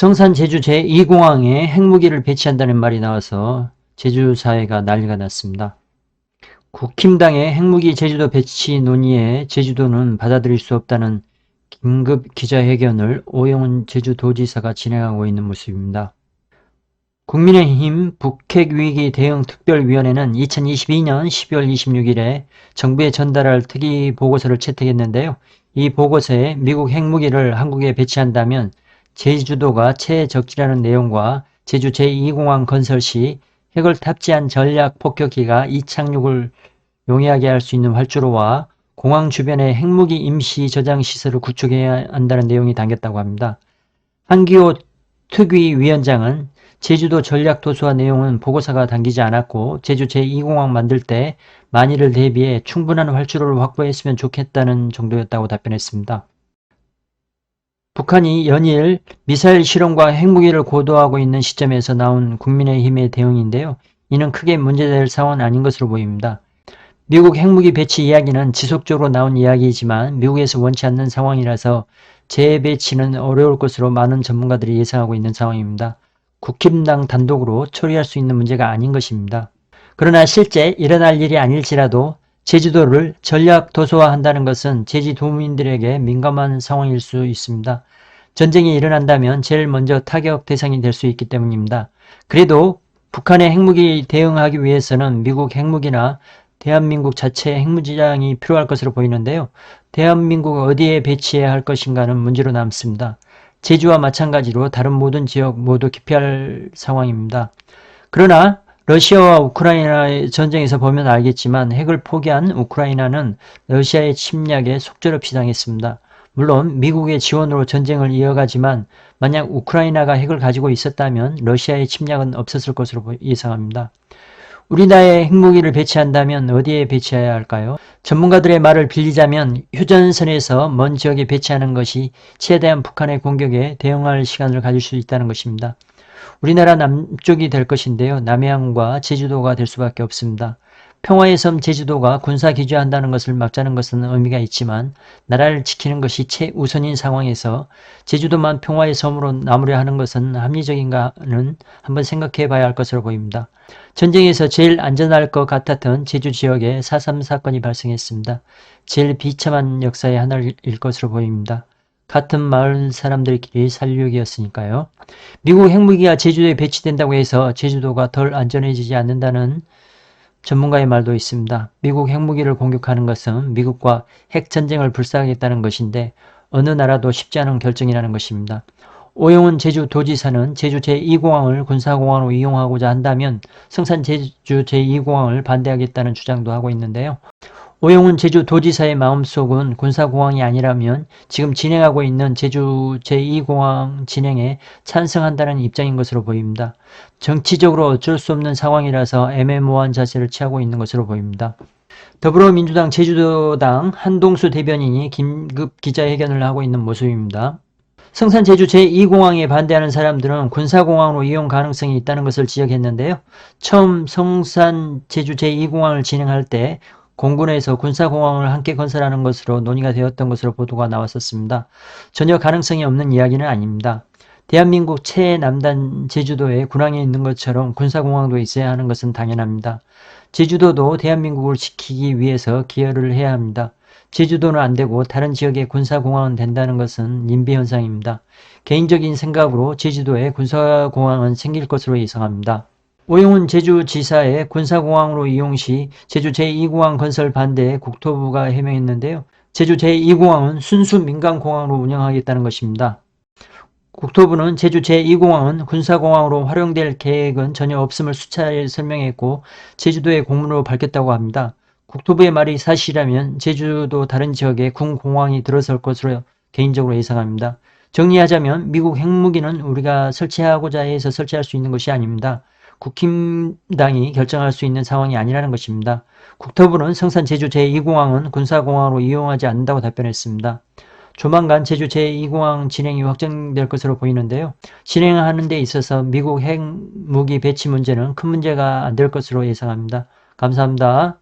성산 제주 제2공항에 핵무기를 배치한다는 말이 나와서 제주 사회가 난리가 났습니다. 국힘당의 핵무기 제주도 배치 논의에 제주도는 받아들일 수 없다는 긴급 기자회견을 오영훈 제주도지사가 진행하고 있는 모습입니다. 국민의힘 북핵위기 대응 특별위원회는 2022년 12월 26일에 정부에 전달할 특이 보고서를 채택했는데요. 이 보고서에 미국 핵무기를 한국에 배치한다면 제주도가 최적지라는 내용과 제주 제2공항 건설 시 핵을 탑재한 전략 폭격기가 이착륙을 용이하게 할 수 있는 활주로와 공항 주변에 핵무기 임시 저장 시설을 구축해야 한다는 내용이 담겼다고 합니다. 한기호 특위위원장은 제주도 전략도서화 내용은 보고서가 담기지 않았고 제주 제2공항 만들 때 만일을 대비해 충분한 활주로를 확보했으면 좋겠다는 정도였다고 답변했습니다. 북한이 연일 미사일 실험과 핵무기를 고도하고 있는 시점에서 나온 국민의힘의 대응인데요. 이는 크게 문제될 상황은 아닌 것으로 보입니다. 미국 핵무기 배치 이야기는 지속적으로 나온 이야기이지만 미국에서 원치 않는 상황이라서 재배치는 어려울 것으로 많은 전문가들이 예상하고 있는 상황입니다. 국힘당 단독으로 처리할 수 있는 문제가 아닌 것입니다. 그러나 실제 일어날 일이 아닐지라도 제주도를 전략 도서화한다는 것은 제주도민들에게 민감한 상황일 수 있습니다. 전쟁이 일어난다면 제일 먼저 타격 대상이 될 수 있기 때문입니다. 그래도 북한의 핵무기 대응하기 위해서는 미국 핵무기나 대한민국 자체 핵무장이 필요할 것으로 보이는데요. 대한민국 어디에 배치해야 할 것인가는 문제로 남습니다. 제주와 마찬가지로 다른 모든 지역 모두 기피할 상황입니다. 그러나 러시아와 우크라이나의 전쟁에서 보면 알겠지만 핵을 포기한 우크라이나는 러시아의 침략에 속절없이 당했습니다. 물론 미국의 지원으로 전쟁을 이어가지만 만약 우크라이나가 핵을 가지고 있었다면 러시아의 침략은 없었을 것으로 예상합니다. 우리나라에 핵무기를 배치한다면 어디에 배치해야 할까요? 전문가들의 말을 빌리자면 휴전선에서 먼 지역에 배치하는 것이 최대한 북한의 공격에 대응할 시간을 가질 수 있다는 것입니다. 우리나라 남쪽이 될 것인데요. 남해안과 제주도가 될 수밖에 없습니다. 평화의 섬 제주도가 군사 기지한다는 것을 막자는 것은 의미가 있지만 나라를 지키는 것이 최우선인 상황에서 제주도만 평화의 섬으로 남으려 하는 것은 합리적인가는 한번 생각해 봐야 할 것으로 보입니다. 전쟁에서 제일 안전할 것 같았던 제주 지역에 4.3 사건이 발생했습니다. 제일 비참한 역사의 하나일 것으로 보입니다. 같은 마을 사람들끼리 살육이었으니까요. 미국 핵무기가 제주도에 배치된다고 해서 제주도가 덜 안전해지지 않는다는 전문가의 말도 있습니다. 미국 핵무기를 공격하는 것은 미국과 핵전쟁을 불사하겠다는 것인데 어느 나라도 쉽지 않은 결정이라는 것입니다. 오영훈 제주도지사는 제주 제2공항을 군사공항으로 이용하고자 한다면 성산 제주 제2공항을 반대하겠다는 주장도 하고 있는데요. 오영훈 제주도지사의 마음속은 군사공항이 아니라면 지금 진행하고 있는 제주 제2공항 진행에 찬성한다는 입장인 것으로 보입니다. 정치적으로 어쩔 수 없는 상황이라서 애매모호한 자세를 취하고 있는 것으로 보입니다. 더불어민주당 제주도당 한동수 대변인이 긴급 기자회견을 하고 있는 모습입니다. 성산 제주 제2공항에 반대하는 사람들은 군사공항으로 이용 가능성이 있다는 것을 지적했는데요. 처음 성산 제주 제2공항을 진행할 때 공군에서 군사공항을 함께 건설하는 것으로 논의가 되었던 것으로 보도가 나왔었습니다. 전혀 가능성이 없는 이야기는 아닙니다. 대한민국 최남단 제주도에 군항이 있는 것처럼 군사공항도 있어야 하는 것은 당연합니다. 제주도도 대한민국을 지키기 위해서 기여를 해야 합니다. 제주도는 안되고 다른 지역에 군사공항은 된다는 것은 인비현상입니다. 개인적인 생각으로 제주도에 군사공항은 생길 것으로 예상합니다. 오영훈 제주지사의 군사공항으로 이용 시 제주 제2공항 건설 반대에 국토부가 해명했는데요. 제주 제2공항은 순수 민간공항으로 운영하겠다는 것입니다. 국토부는 제주 제2공항은 군사공항으로 활용될 계획은 전혀 없음을 수차례 설명했고 제주도의 공문으로 밝혔다고 합니다. 국토부의 말이 사실이라면 제주도 다른 지역에 군공항이 들어설 것으로 개인적으로 예상합니다. 정리하자면 미국 핵무기는 우리가 설치하고자 해서 설치할 수 있는 것이 아닙니다. 국힘당이 결정할 수 있는 상황이 아니라는 것입니다. 국토부는 성산 제주 제2공항은 군사공항으로 이용하지 않는다고 답변했습니다. 조만간 제주 제2공항 진행이 확정될 것으로 보이는데요. 진행하는 데 있어서 미국 핵무기 배치 문제는 큰 문제가 안 될 것으로 예상합니다. 감사합니다.